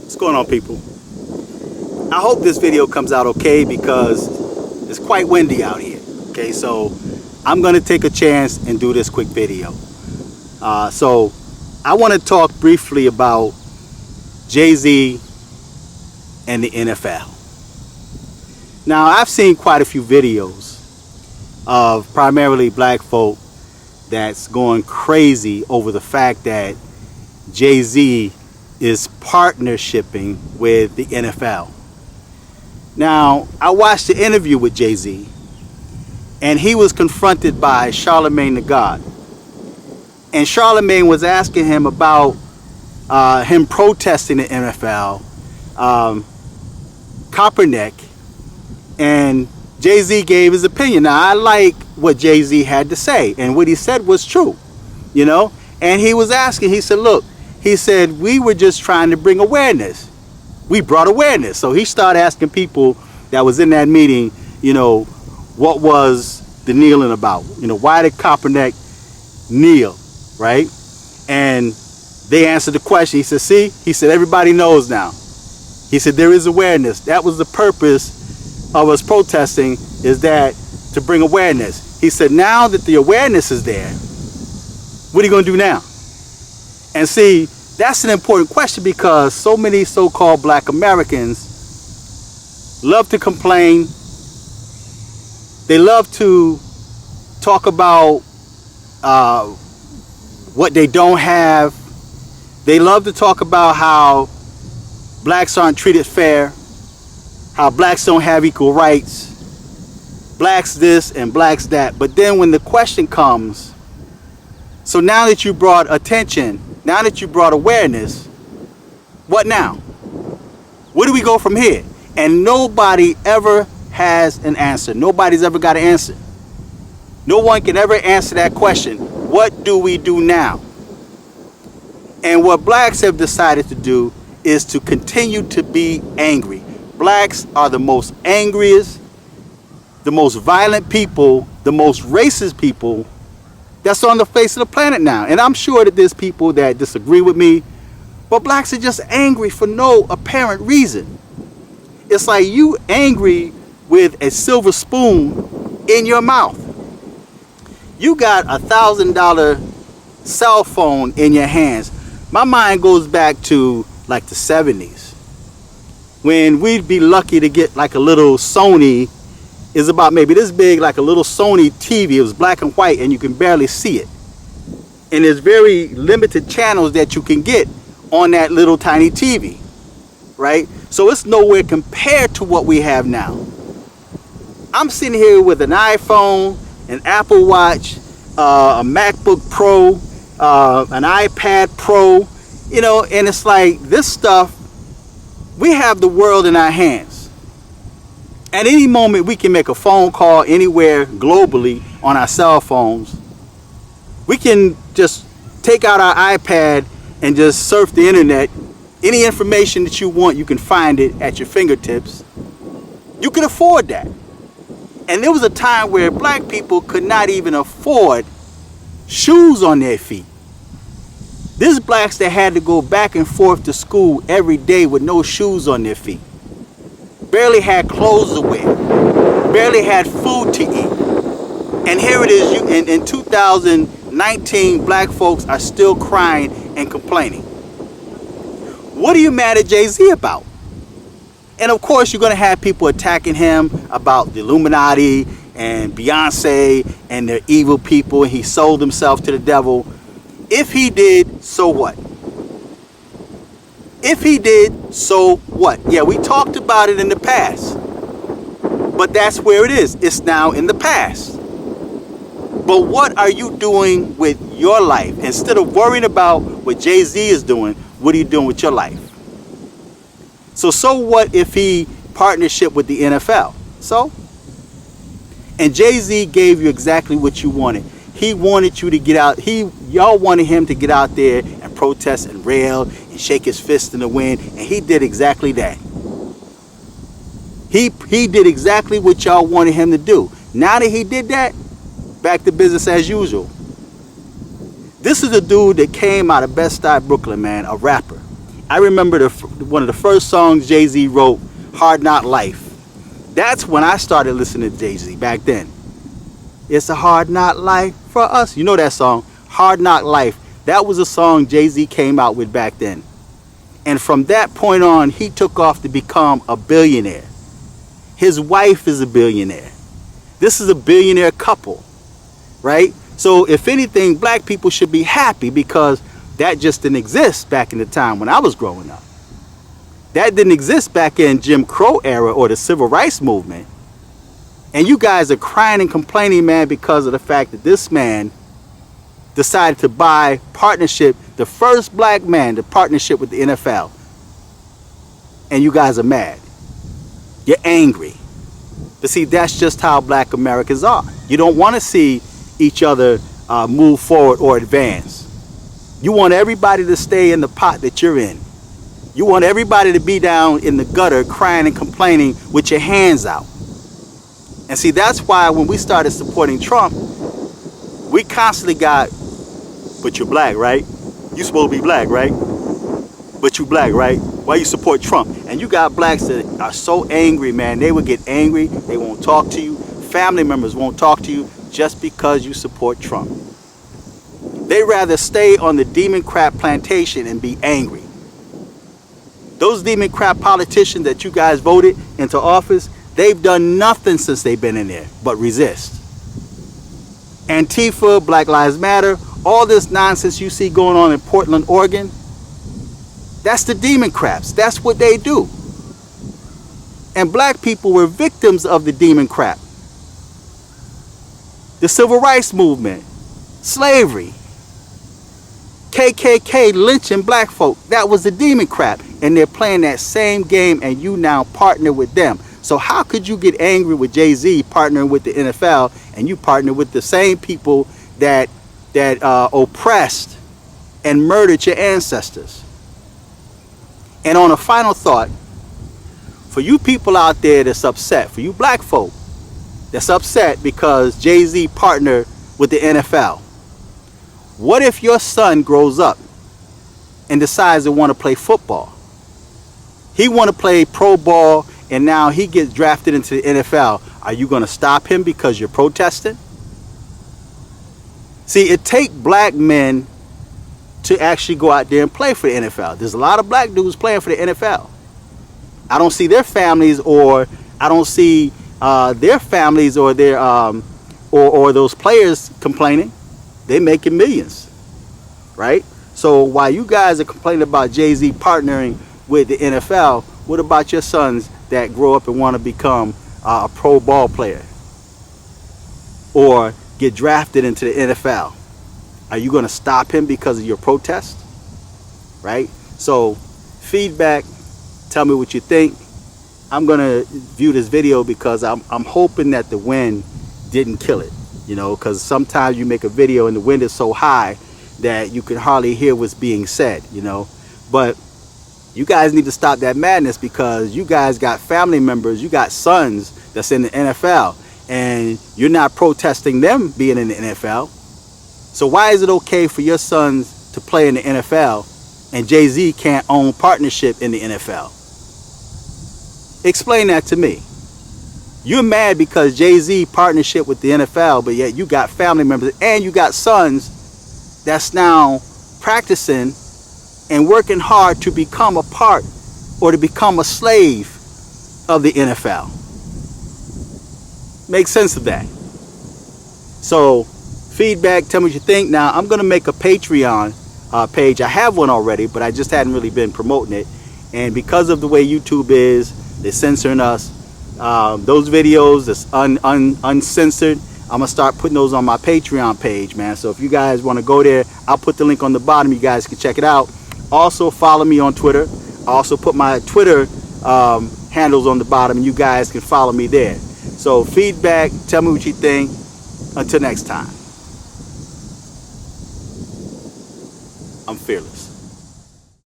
What's going on, people? I hope this video comes out okay because it's quite windy out here. Okay, so I'm gonna take a chance and do this quick video. So I want to talk briefly about JayZ and the NFL. Now, I've seen quite a few videos of primarily black folk that's going crazy over the fact that JayZ is partnershiping with the NFL. Now, I watched the interview with JayZ, and he was confronted by Charlemagne the God. And Charlemagne was asking him about him protesting the NFL, Kaepernick, and JayZ gave his opinion. Now, I like what JayZ had to say, and what he said was true, you know. And he was asking, he said, look, he said, we were just trying to bring awareness. We brought awareness. So he started asking people that was in that meeting, you know, what was the kneeling about? You know, why did Kaepernick kneel, right? And they answered the question. He said, see, he said, everybody knows now. He said, there is awareness. That was the purpose of us protesting, is that to bring awareness. He said, now that the awareness is there, what are you going to do now? And see, that's an important question because so many so-called black Americans love to complain. They love to talk about what they don't have. They love to talk about how blacks aren't treated fair, how blacks don't have equal rights, blacks this and blacks that. But then when the question comes, so now that you brought attention, now that you brought awareness, what now? Where do we go from here? And nobody ever has an answer. Nobody's ever got an answer. No one can ever answer that question. What do we do now? And what blacks have decided to do is to continue to be angry. Blacks are the most angriest, the most violent people, the most racist people that's on the face of the planet now. And I'm sure that there's people that disagree with me, but blacks are just angry for no apparent reason. It's like you angry with a silver spoon in your mouth. You got $1,000 cell phone in your hands. My mind goes back to like the 70s when we'd be lucky to get like a little Sony. Is about maybe this big, like a little Sony TV. It was black and white and you can barely see it. And there's very limited channels that you can get on that little tiny TV, right? So it's nowhere compared to what we have now. I'm sitting here with an iPhone, an Apple Watch, a MacBook Pro, an iPad Pro, you know, and it's like this stuff, we have the world in our hands. At any moment, we can make a phone call anywhere globally on our cell phones. We can just take out our iPad and just surf the internet. Any information that you want, you can find it at your fingertips. You can afford that. And there was a time where black people could not even afford shoes on their feet. There's blacks that had to go back and forth to school every day with no shoes on their feet. Barely had clothes to wear, barely had food to eat. And here it is, in 2019, black folks are still crying and complaining. What are you mad at JayZ about? And of course, you're going to have people attacking him about the Illuminati and Beyonce and they're evil people and he sold himself to the devil. If he did, so what? If he did, so what? Yeah, we talked about it in the past. But that's where it is. It's now in the past. But what are you doing with your life? Instead of worrying about what JayZ is doing, what are you doing with your life? So what if he partnership with the NFL? So? And JayZ gave you exactly what you wanted. He wanted you to get out. Y'all wanted him to get out there and protest and rail and shake his fist in the wind, and he did exactly that. He did exactly what y'all wanted him to do. Now that he did that, back to business as usual. This is a dude that came out of Bed-Stuy, Brooklyn, man, a rapper. I remember one of the first songs JayZ wrote, Hard Knock Life. That's when I started listening to JayZ back then. It's a hard knock life for us. You know that song, Hard Knock Life. That was a song JayZ came out with back then. And from that point on, he took off to become a billionaire. His wife is a billionaire. This is a billionaire couple, right? So if anything, black people should be happy because that just didn't exist back in the time when I was growing up. That didn't exist back in Jim Crow era or the civil rights movement. And you guys are crying and complaining, man, because of the fact that this man decided to buy partnership, the first black man to partnership with the NFL. And you guys are mad. You're angry. But see, that's just how black Americans are. You don't want to see each other move forward or advance. You want everybody to stay in the pot that you're in. You want everybody to be down in the gutter crying and complaining with your hands out. And see, that's why when we started supporting Trump, we constantly got, but you're black, right? You supposed to be black, right? But you black, right? Why you support Trump? And you got blacks that are so angry, man. They will get angry. They won't talk to you. Family members won't talk to you just because you support Trump. They rather stay on the demon crap plantation and be angry. Those demon crap politicians that you guys voted into office, they've done nothing since they've been in there but resist. Antifa, Black Lives Matter, all this nonsense you see going on in Portland, Oregon, that's the demon craps. That's what they do. And black people were victims of the demon crap. The civil rights movement, slavery, KKK lynching black folk, that was the demon crap. And they're playing that same game and you now partner with them. So how could you get angry with JayZ partnering with the NFL and you partner with the same people that oppressed and murdered your ancestors? And on a final thought, for you people out there that's upset, for you black folk that's upset because JayZ partnered with the NFL, what if your son grows up and decides to want to play football? He want to play pro ball and now he gets drafted into the NFL. Are you going to stop him because you're protesting? See, it takes black men to actually go out there and play for the NFL. There's a lot of black dudes playing for the NFL. I don't see their families, or I don't see their families or their or those players complaining. They're making millions, right? So while you guys are complaining about JayZ partnering with the NFL, what about your sons that grow up and want to become a pro ball player or get drafted into the NFL? Are you going to stop him because of your protest? Right? So feedback, tell me what you think. I'm going to view this video because I'm hoping that the wind didn't kill it, you know, because sometimes you make a video and the wind is so high that you can hardly hear what's being said, you know. But you guys need to stop that madness because you guys got family members, you got sons that's in the NFL, and you're not protesting them being in the NFL. So why is it okay for your sons to play in the NFL and JayZ can't own partnership in the NFL? Explain that to me. You're mad because JayZ partnership with the NFL, but yet you got family members and you got sons that's now practicing and working hard to become a part or to become a slave of the NFL. Make sense of that. So feedback, tell me what you think. Now I'm going to make a Patreon page. I have one already, but I just hadn't really been promoting it. And because of the way YouTube is, they're censoring us. Those videos that's uncensored, I'm going to start putting those on my Patreon page, man. So if you guys want to go there, I'll put the link on the bottom. You guys can check it out. Also follow me on Twitter. I also put my Twitter handles on the bottom, and you guys can follow me there. So feedback, tell me what you think. Until next time, I'm fearless.